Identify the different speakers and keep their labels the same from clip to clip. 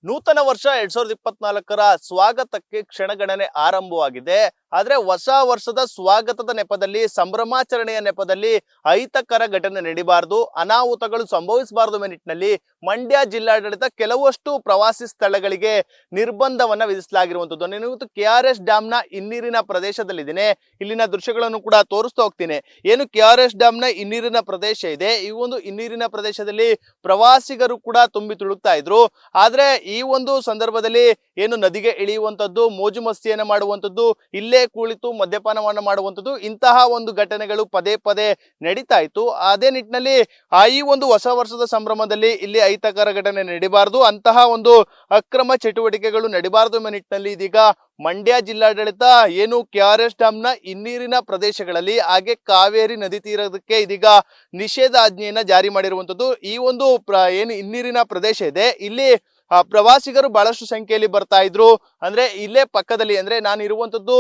Speaker 1: ನೂತನ ವರ್ಷ 2024ರ ಸ್ವಾಗತಕ್ಕೆ ಕ್ಷಣಗಣನೆ ಆರಂಭವಾಗಿದೆ. ಆದ್ರೆ ಹೊಸ ವರ್ಷದ ಸ್ವಾಗತದ ನೆಪದಲ್ಲಿ, ಸಂಭ್ರಮಾಚರಣೆಯ ನೆಪದಲ್ಲಿ ಅಹಿತಕರ ಘಟನೆ ನಡೀಬಾರದು, ಅನಾಹುತಗಳು ಸಂಭವಿಸಬಾರದು ಎಂಬ ನಿಟ್ಟಿನಲ್ಲಿ ಮಂಡ್ಯ ಜಿಲ್ಲಾಡಳಿತ ಕೆಲವಷ್ಟು ಪ್ರವಾಸಿ ಸ್ಥಳಗಳಿಗೆ ನಿರ್ಬಂಧವನ್ನ ವಿಧಿಸಲಾಗಿರುವಂತದ್ದು. ನಾನು ಇವತ್ತು KRS ಡ್ಯಾಮ್ನ ಹಿನ್ನೀರಿನ ಪ್ರದೇಶದಲ್ಲಿದ್ದೇನೆ. ಇಲ್ಲಿನ ದೃಶ್ಯಗಳನ್ನು ಕೂಡ ತೋರಿಸ್ತಾ ಹೋಗ್ತೀನಿ. ಏನು KRS ಡ್ಯಾಮ್ನ ಹಿನ್ನೀರಿನ ಪ್ರದೇಶ ಇದೆ, ಈ ಒಂದು ಹಿನ್ನೀರಿನ ಪ್ರದೇಶದಲ್ಲಿ ಪ್ರವಾಸಿಗರು ಕೂಡ ತುಂಬಿ ತುಳುಕ್ತಾ ಇದ್ರು. ಆದ್ರೆ ಈ ಒಂದು ಸಂದರ್ಭದಲ್ಲಿ ಏನು ನದಿಗೆ ಇಳಿಯುವಂತದ್ದು, ಮೋಜು ಮಸ್ತಿಯನ್ನ ಮಾಡುವಂತದ್ದು, ಇಲ್ಲೇ ಕುಳಿತು ಮದ್ಯಪಾನವನ್ನ ಮಾಡುವಂತದ್ದು, ಇಂತಹ ಒಂದು ಘಟನೆಗಳು ಪದೇ ಪದೇ ನಡೀತಾ ಇತ್ತು. ಅದೇ ನಿಟ್ಟಿನಲ್ಲಿ ಈ ಒಂದು ಹೊಸ ವರ್ಷದ ಸಂಭ್ರಮದಲ್ಲಿ ಇಲ್ಲಿ ಅಹಿತಕರ ಘಟನೆ ನಡೀಬಾರದು, ಅಂತಹ ಒಂದು ಅಕ್ರಮ ಚಟುವಟಿಕೆಗಳು ನಡೀಬಾರದು ಎಂಬ ನಿಟ್ಟಿನಲ್ಲಿ ಇದೀಗ ಮಂಡ್ಯ ಜಿಲ್ಲಾಡಳಿತ ಏನು KRS ಡ್ಯಾಮ್ನ ಹಿನ್ನೀರಿನ ಪ್ರದೇಶಗಳಲ್ಲಿ ಹಾಗೆ ಕಾವೇರಿ ನದಿ ತೀರದಕ್ಕೆ ಇದೀಗ ನಿಷೇಧಾಜ್ಞೆಯನ್ನ ಜಾರಿ ಮಾಡಿರುವಂತದ್ದು. ಈ ಒಂದು ಏನು ಹಿನ್ನೀರಿನ ಪ್ರದೇಶ ಇದೆ, ಇಲ್ಲಿ ಪ್ರವಾಸಿಗರು ಬಹಳಷ್ಟು ಸಂಖ್ಯೆಯಲ್ಲಿ ಬರ್ತಾ ಇದ್ರು. ಅಂದ್ರೆ ಇಲ್ಲೇ ಪಕ್ಕದಲ್ಲಿ, ಅಂದ್ರೆ ನಾನು ಇರುವಂತದ್ದು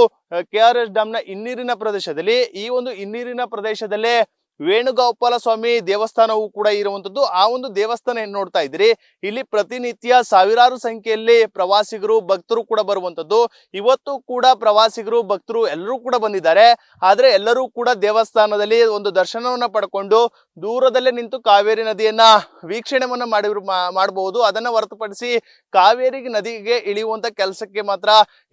Speaker 1: KRS ಡ್ಯಾಮ್ನ ಹಿನ್ನೀರಿನ ಪ್ರದೇಶದಲ್ಲಿ. ಈ ಒಂದು ಹಿನ್ನೀರಿನ ಪ್ರದೇಶದಲ್ಲೇ ವೇಣುಗೋಪಾಲ ಸ್ವಾಮಿ ದೇವಸ್ಥಾನವೂ ಕೂಡ ಇರುವಂತದ್ದು. ಆ ಒಂದು ದೇವಸ್ಥಾನ ಏನ್ ನೋಡ್ತಾ ಇದ್ರಿ, ಇಲ್ಲಿ ಪ್ರತಿನಿತ್ಯ ಸಾವಿರಾರು ಸಂಖ್ಯೆಯಲ್ಲಿ ಪ್ರವಾಸಿಗರು ಭಕ್ತರು ಕೂಡ ಬರುವಂತದ್ದು. ಇವತ್ತು ಕೂಡ ಪ್ರವಾಸಿಗರು ಭಕ್ತರು ಎಲ್ಲರೂ ಕೂಡ ಬಂದಿದ್ದಾರೆ. ಆದ್ರೆ ಎಲ್ಲರೂ ಕೂಡ ದೇವಸ್ಥಾನದಲ್ಲಿ ಒಂದು ದರ್ಶನವನ್ನ ಪಡ್ಕೊಂಡು ದೂರದಲ್ಲೇ ನಿಂತು ಕಾವೇರಿ ನದಿಯನ್ನ ವೀಕ್ಷಣೆಯನ್ನ ಮಾಡಬಹುದು. ಅದನ್ನ ಹೊರತುಪಡಿಸಿ ಕಾವೇರಿ ನದಿಗೆ ಇಳಿಯುವಂತ ಕೆಲಸಕ್ಕೆ ಮಾತ್ರ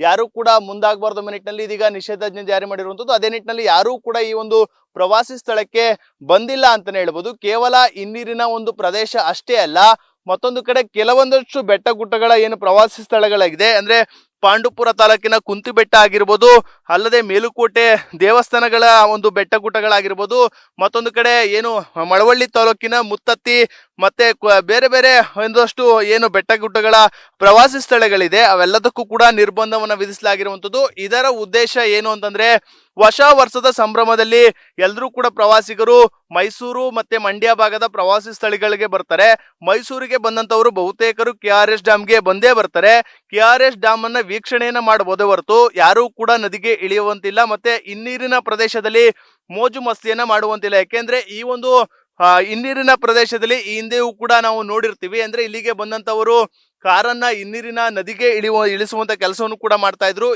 Speaker 1: ಯಾರು ಕೂಡ ಮುಂದಾಗಬಾರ್ದು ಎಂಬ ನಿಟ್ಟಿನಲ್ಲಿ ಇದೀಗ ನಿಷೇಧಾಜ್ಞೆ ಜಾರಿ ಮಾಡಿರುವಂತದ್ದು. ಅದೇ ನಿಟ್ಟಿನಲ್ಲಿ ಯಾರು ಕೂಡ ಈ ಒಂದು ಪ್ರವಾಸಿ ಸ್ಥಳಕ್ಕೆ ಬಂದಿಲ್ಲ ಅಂತಾನೆ ಹೇಳ್ಬೋದು. ಕೇವಲ ಹಿನ್ನೀರಿನ ಒಂದು ಪ್ರದೇಶ ಅಷ್ಟೇ ಅಲ್ಲ, ಮತ್ತೊಂದು ಕಡೆ ಕೆಲವೊಂದಷ್ಟು ಬೆಟ್ಟ ಗುಡ್ಡಗಳ ಏನು ಪ್ರವಾಸಿ ಸ್ಥಳಗಳಾಗಿದೆ, ಅಂದ್ರೆ ಪಾಂಡುಪುರ ತಾಲೂಕಿನ ಕುಂತಿ ಬೆಟ್ಟ ಆಗಿರ್ಬೋದು, ಅಲ್ಲದೆ ಮೇಲುಕೋಟೆ ದೇವಸ್ಥಾನಗಳ ಒಂದು ಬೆಟ್ಟ ಗುಡ್ಡಗಳಾಗಿರ್ಬೋದು, ಮತ್ತೊಂದು ಕಡೆ ಏನು ಮಳವಳ್ಳಿ ತಾಲೂಕಿನ ಮುತ್ತತ್ತಿ ಮತ್ತೆ ಬೇರೆ ಬೇರೆ ಒಂದಷ್ಟು ಏನು ಬೆಟ್ಟ ಗುಡ್ಡಗಳ ಪ್ರವಾಸಿ ಸ್ಥಳಗಳಿದೆ, ಅವೆಲ್ಲದಕ್ಕೂ ಕೂಡ ನಿರ್ಬಂಧವನ್ನ ವಿಧಿಸಲಾಗಿರುವಂತದ್ದು. ಇದರ ಉದ್ದೇಶ ಏನು ಅಂತಂದ್ರೆ, ಹೊಸ ವರ್ಷದ ಸಂಭ್ರಮದಲ್ಲಿ ಎಲ್ಲರೂ ಕೂಡ ಪ್ರವಾಸಿಗರು ಮೈಸೂರು ಮತ್ತೆ ಮಂಡ್ಯ ಭಾಗದ ಪ್ರವಾಸಿ ಸ್ಥಳಗಳಿಗೆ ಬರ್ತಾರೆ. ಮೈಸೂರಿಗೆ ಬಂದಂತವರು ಬಹುತೇಕರು KRS ಡ್ಯಾಮ್ಗೆ ಬಂದೇ ಬರ್ತಾರೆ. KRS ಡ್ಯಾಮ್ ಅನ್ನ ವೀಕ್ಷಣೆಯನ್ನ ಮಾಡಬಹುದೇ ಹೊರತು ಯಾರು ಕೂಡ ನದಿಗೆ ಇಳಿಯುವಂತಿಲ್ಲ, ಮತ್ತೆ ಹಿನ್ನೀರಿನ ಪ್ರದೇಶದಲ್ಲಿ ಮೋಜು ಮಸ್ತಿಯನ್ನ ಮಾಡುವಂತಿಲ್ಲ. ಯಾಕೆಂದ್ರೆ ಈ ಒಂದು ಹಿನ್ನೀರಿನ ಪ್ರದೇಶದಲ್ಲಿ ಈ ಹಿಂದೆಯೂ ಕೂಡ ನಾವು ನೋಡಿರ್ತೀವಿ. ಅಂದ್ರೆ ಇಲ್ಲಿಗೆ ಬಂದಂತವರು ಕಾರನ್ನ ಹಿನ್ನೀರಿನ ನದಿಗೆ ಇಳಿಸುವಂತ ಕೆಲಸವನ್ನು ಕೂಡ ಮಾಡ್ತಾ ಇದ್ರು.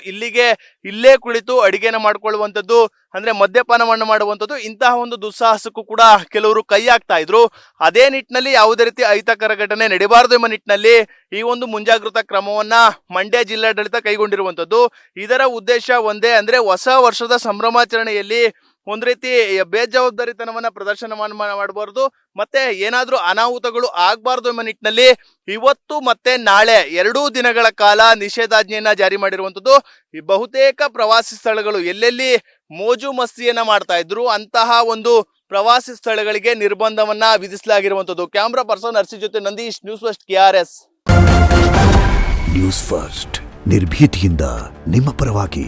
Speaker 1: ಇಲ್ಲೇ ಕುಳಿತು ಅಡಿಗೆನ ಮಾಡ್ಕೊಳ್ಳುವಂಥದ್ದು, ಅಂದ್ರೆ ಮದ್ಯಪಾನವನ್ನ ಮಾಡುವಂಥದ್ದು, ಇಂತಹ ಒಂದು ದುಸ್ಸಾಹಸಕ್ಕೂ ಕೂಡ ಕೆಲವರು ಕೈ ಹಾಕ್ತಾ ಇದ್ರು. ಅದೇ ನಿಟ್ಟಿನಲ್ಲಿ ಯಾವುದೇ ರೀತಿ ಅಹಿತಕರ ಘಟನೆ ನಡೀಬಾರದು ಎಂಬ ನಿಟ್ಟಿನಲ್ಲಿ ಈ ಒಂದು ಮುಂಜಾಗ್ರತಾ ಕ್ರಮವನ್ನ ಮಂಡ್ಯ ಜಿಲ್ಲಾಡಳಿತ ಕೈಗೊಂಡಿರುವಂತದ್ದು. ಇದರ ಉದ್ದೇಶ ಒಂದೇ, ಅಂದ್ರೆ ಹೊಸ ವರ್ಷದ ಸಂಭ್ರಮಾಚರಣೆಯಲ್ಲಿ ಒಂದ್ ರೀತಿ ಬೇಜವಾಬ್ದಾರಿತನವನ್ನ ಪ್ರದರ್ಶನ ಮಾಡಬಾರ್ದು, ಮತ್ತೆ ಏನಾದ್ರೂ ಅನಾಹುತಗಳು ಆಗ್ಬಾರ್ದು ಎಂಬ ನಿಟ್ಟಿನಲ್ಲಿ ಇವತ್ತು ಮತ್ತೆ ನಾಳೆ 2 ದಿನಗಳ ಕಾಲ ನಿಷೇಧಾಜ್ಞೆಯನ್ನ ಜಾರಿ ಮಾಡಿರುವಂತದ್ದು. ಈ ಬಹುತೇಕ ಪ್ರವಾಸಿ ಸ್ಥಳಗಳು ಎಲ್ಲೆಲ್ಲಿ ಮೋಜು ಮಸ್ತಿಯನ್ನ ಮಾಡ್ತಾ ಇದ್ರು ಅಂತಹ ಒಂದು ಪ್ರವಾಸಿ ಸ್ಥಳಗಳಿಗೆ ನಿರ್ಬಂಧವನ್ನ ವಿಧಿಸಲಾಗಿರುವಂತದ್ದು. ಕ್ಯಾಮ್ರಾ ಪರ್ಸನ್ ಅರ್ಸಿ ಜೊತೆ Nandish, news first KRS.
Speaker 2: News first ನಿರ್ಭೀತಿಯಿಂದ ನಿಮ್ಮ ಪರವಾಗಿ.